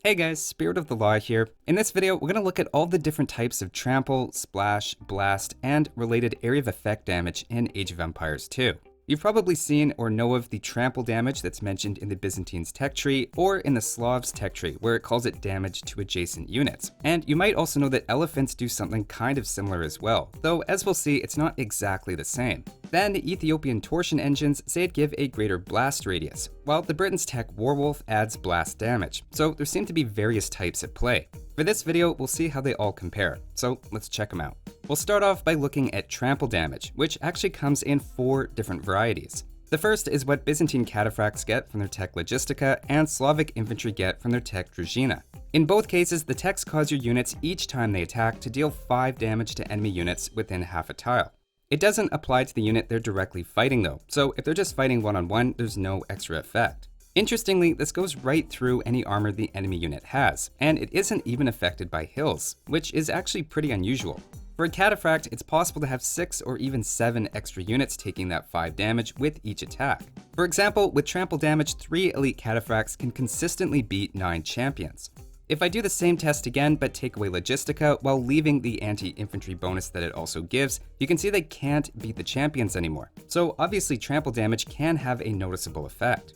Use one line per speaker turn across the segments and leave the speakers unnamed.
Hey guys, Spirit of the Law here. In this video, we're going to look at all the different types of trample, splash, blast, and related area of effect damage in Age of Empires 2. You've probably seen or know of the trample damage that's mentioned in the Byzantines tech tree or in the Slavs tech tree, where it calls it damage to adjacent units. And you might also know that elephants do something kind of similar as well, though as we'll see, it's not exactly the same. Then the Ethiopian torsion engines say it give a greater blast radius, while the Britain's tech Warwolf adds blast damage, so there seem to be various types at play. For this video, we'll see how they all compare, so let's check them out. We'll start off by looking at trample damage, which actually comes in 4 different varieties. The first is what Byzantine Cataphracts get from their tech Logistica and Slavic Infantry get from their tech Druzhina. In both cases, the techs cause your units each time they attack to deal 5 damage to enemy units within half a tile. It doesn't apply to the unit they're directly fighting though, so if they're just fighting one-on-one, there's no extra effect. Interestingly, this goes right through any armor the enemy unit has, and it isn't even affected by hills, which is actually pretty unusual. For a Cataphract, it's possible to have 6 or even 7 extra units taking that 5 damage with each attack. For example, with trample damage, 3 elite Cataphracts can consistently beat 9 champions. If I do the same test again but take away Logistica while leaving the anti-infantry bonus that it also gives, you can see they can't beat the champions anymore. So obviously trample damage can have a noticeable effect.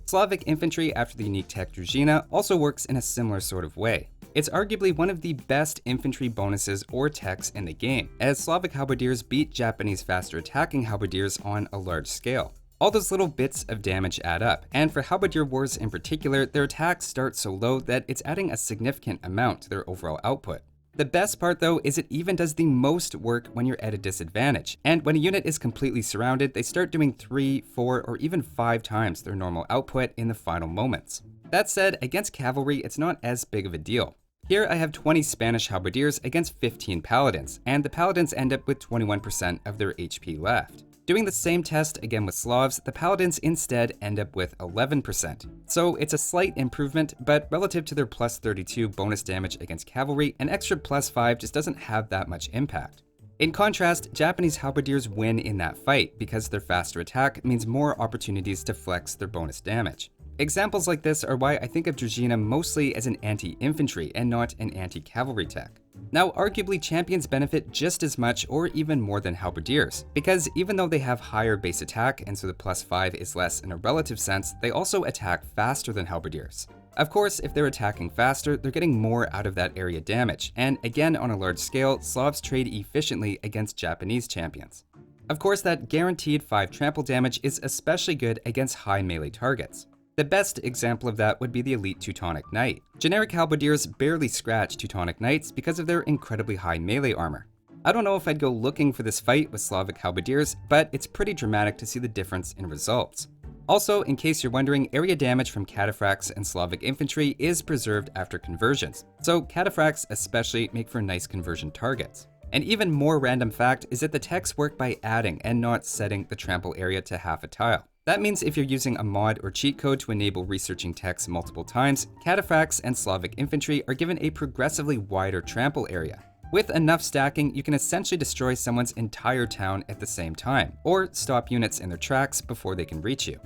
Slavic Infantry after the unique tech Druzhina also works in a similar sort of way. It's arguably one of the best infantry bonuses or techs in the game, as Slavic halberdiers beat Japanese faster attacking halberdiers on a large scale. All those little bits of damage add up, and for halberdier wars in particular, their attacks start so low that it's adding a significant amount to their overall output. The best part though is it even does the most work when you're at a disadvantage, and when a unit is completely surrounded, they start doing 3, 4, or even 5 times their normal output in the final moments. That said, against cavalry, it's not as big of a deal. Here I have 20 Spanish halberdiers against 15 paladins, and the paladins end up with 21% of their HP left. Doing the same test again with Slavs, the paladins instead end up with 11%. So it's a slight improvement, but relative to their plus 32 bonus damage against cavalry, an extra plus 5 just doesn't have that much impact. In contrast, Japanese halberdiers win in that fight because their faster attack means more opportunities to flex their bonus damage. Examples like this are why I think of Druzhina mostly as an anti-infantry and not an anti-cavalry tech. Now, arguably champions benefit just as much or even more than halberdiers, because even though they have higher base attack and so the plus 5 is less in a relative sense, they also attack faster than halberdiers. Of course, if they're attacking faster, they're getting more out of that area damage, and again on a large scale, Slavs trade efficiently against Japanese champions. Of course, that guaranteed 5 trample damage is especially good against high melee targets. The best example of that would be the elite Teutonic Knight. Generic halberdiers barely scratch Teutonic Knights because of their incredibly high melee armor. I don't know if I'd go looking for this fight with Slavic halberdiers, but it's pretty dramatic to see the difference in results. Also, in case you're wondering, area damage from Cataphracts and Slavic Infantry is preserved after conversions, so Cataphracts especially make for nice conversion targets. An even more random fact is that the techs work by adding and not setting the trample area to half a tile. That means if you're using a mod or cheat code to enable researching techs multiple times, Cataphracts and Slavic Infantry are given a progressively wider trample area. With enough stacking, you can essentially destroy someone's entire town at the same time, or stop units in their tracks before they can reach you.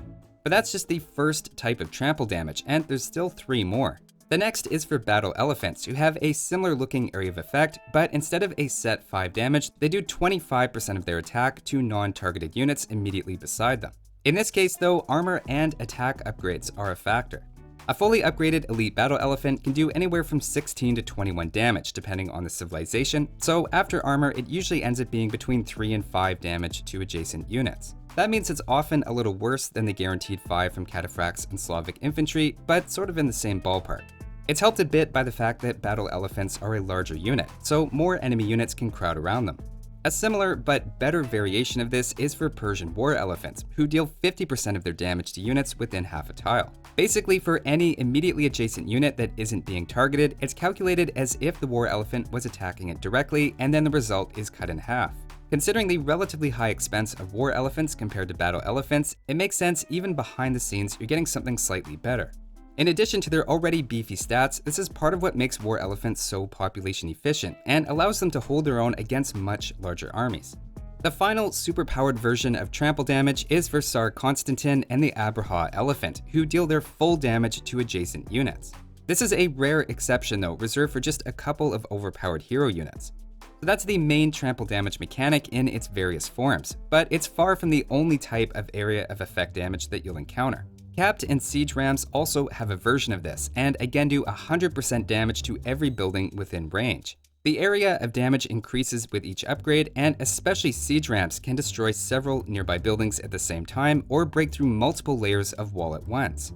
But that's just the first type of trample damage, and there's still 3 more. The next is for battle elephants, who have a similar looking area of effect, but instead of a set 5 damage, they do 25% of their attack to non-targeted units immediately beside them. In this case though, armor and attack upgrades are a factor. A fully upgraded elite battle elephant can do anywhere from 16 to 21 damage depending on the civilization, so after armor it usually ends up being between 3 and 5 damage to adjacent units. That means it's often a little worse than the guaranteed 5 from Cataphracts and Slavic Infantry, but sort of in the same ballpark. It's helped a bit by the fact that battle elephants are a larger unit, so more enemy units can crowd around them. A similar but better variation of this is for Persian War Elephants, who deal 50% of their damage to units within half a tile. Basically, for any immediately adjacent unit that isn't being targeted, it's calculated as if the War Elephant was attacking it directly, and then the result is cut in half. Considering the relatively high expense of War Elephants compared to Battle Elephants, it makes sense even behind the scenes you're getting something slightly better. In addition to their already beefy stats, this is part of what makes war elephants so population efficient and allows them to hold their own against much larger armies. The final superpowered version of trample damage is for Tsar Constantine and the Abraha elephant, who deal their full damage to adjacent units. This is a rare exception though, reserved for just a couple of overpowered hero units. So that's the main trample damage mechanic in its various forms, but it's far from the only type of area of effect damage that you'll encounter. Capped and siege rams also have a version of this, and again do 100% damage to every building within range. The area of damage increases with each upgrade, and especially siege rams can destroy several nearby buildings at the same time or break through multiple layers of wall at once.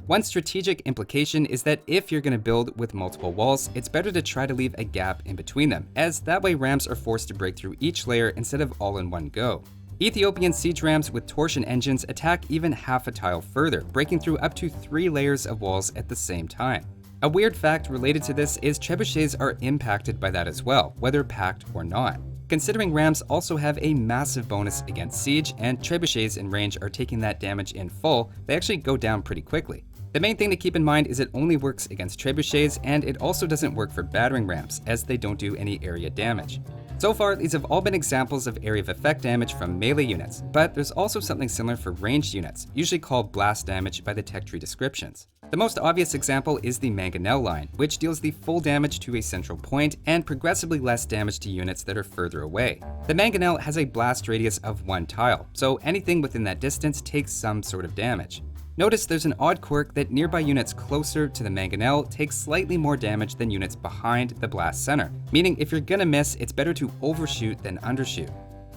One strategic implication is that if you're going to build with multiple walls, it's better to try to leave a gap in between them, as that way rams are forced to break through each layer instead of all in one go. Ethiopian siege rams with torsion engines attack even half a tile further, breaking through up to 3 layers of walls at the same time. A weird fact related to this is trebuchets are impacted by that as well, whether packed or not. Considering rams also have a massive bonus against siege, and trebuchets in range are taking that damage in full, they actually go down pretty quickly. The main thing to keep in mind is it only works against trebuchets, and it also doesn't work for battering rams, as they don't do any area damage. So far, these have all been examples of area of effect damage from melee units, but there's also something similar for ranged units, usually called blast damage by the tech tree descriptions. The most obvious example is the Mangonel line, which deals the full damage to a central point and progressively less damage to units that are further away. The Mangonel has a blast radius of 1 tile, so anything within that distance takes some sort of damage. Notice there's an odd quirk that nearby units closer to the Mangonel take slightly more damage than units behind the blast center, meaning if you're gonna miss, it's better to overshoot than undershoot.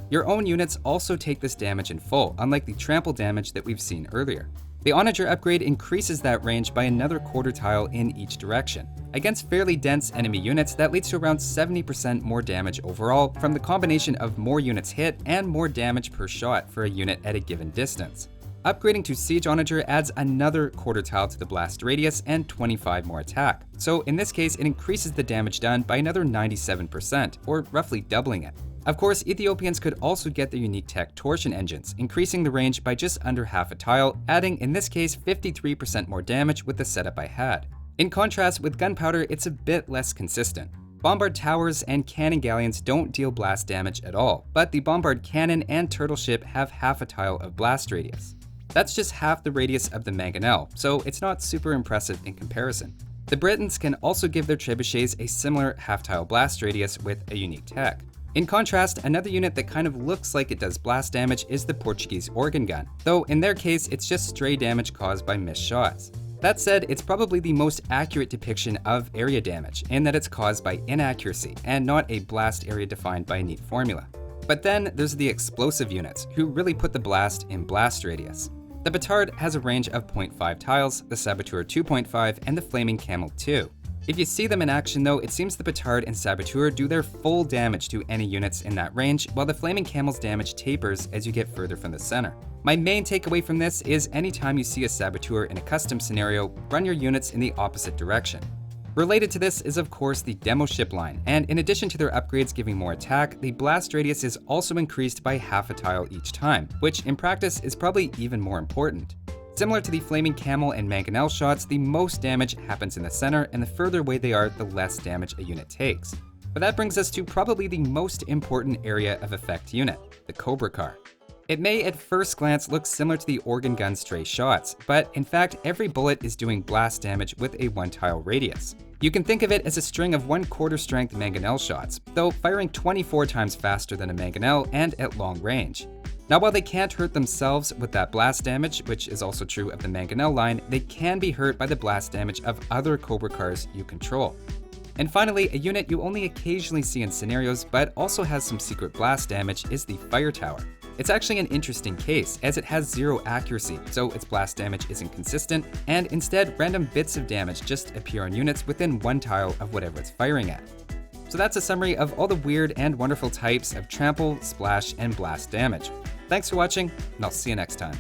Your own units also take this damage in full, unlike the trample damage that we've seen earlier. The Onager upgrade increases that range by another quarter tile in each direction. Against fairly dense enemy units, that leads to around 70% more damage overall from the combination of more units hit and more damage per shot for a unit at a given distance. Upgrading to Siege Onager adds another quarter tile to the blast radius and 25 more attack. So in this case, it increases the damage done by another 97%, or roughly doubling it. Of course, Ethiopians could also get their unique tech torsion engines, increasing the range by just under half a tile, adding in this case 53% more damage with the setup I had. In contrast, with Gunpowder, it's a bit less consistent. Bombard towers and cannon galleons don't deal blast damage at all, but the bombard cannon and turtle ship have half a tile of blast radius. That's just half the radius of the Mangonel, so it's not super impressive in comparison. The Britons can also give their trebuchets a similar half-tile blast radius with a unique tech. In contrast, another unit that kind of looks like it does blast damage is the Portuguese organ gun, though in their case it's just stray damage caused by missed shots. That said, it's probably the most accurate depiction of area damage, in that it's caused by inaccuracy and not a blast area defined by a neat formula. But then there's the explosive units, who really put the blast in blast radius. The Petard has a range of 0.5 tiles, the Saboteur 2.5, and the Flaming Camel 2. If you see them in action though, it seems the Petard and Saboteur do their full damage to any units in that range, while the Flaming Camel's damage tapers as you get further from the center. My main takeaway from this is anytime you see a Saboteur in a custom scenario, run your units in the opposite direction. Related to this is of course the demo ship line, and in addition to their upgrades giving more attack, the blast radius is also increased by half a tile each time, which in practice is probably even more important. Similar to the Flaming Camel and Mangonel shots, the most damage happens in the center, and the further away they are, the less damage a unit takes. But that brings us to probably the most important area of effect unit, the Cobra Car. It may at first glance look similar to the organ gun stray shots, but in fact every bullet is doing blast damage with a 1 tile radius. You can think of it as a string of 1/4 strength Mangonel shots, though firing 24 times faster than a Mangonel and at long range. Now while they can't hurt themselves with that blast damage, which is also true of the Mangonel line, they can be hurt by the blast damage of other Cobra Cars you control. And finally, a unit you only occasionally see in scenarios but also has some secret blast damage is the Fire Tower. It's actually an interesting case, as it has 0 accuracy, so its blast damage isn't consistent, and instead random bits of damage just appear on units within 1 tile of whatever it's firing at. So that's a summary of all the weird and wonderful types of trample, splash, and blast damage. Thanks for watching, and I'll see you next time.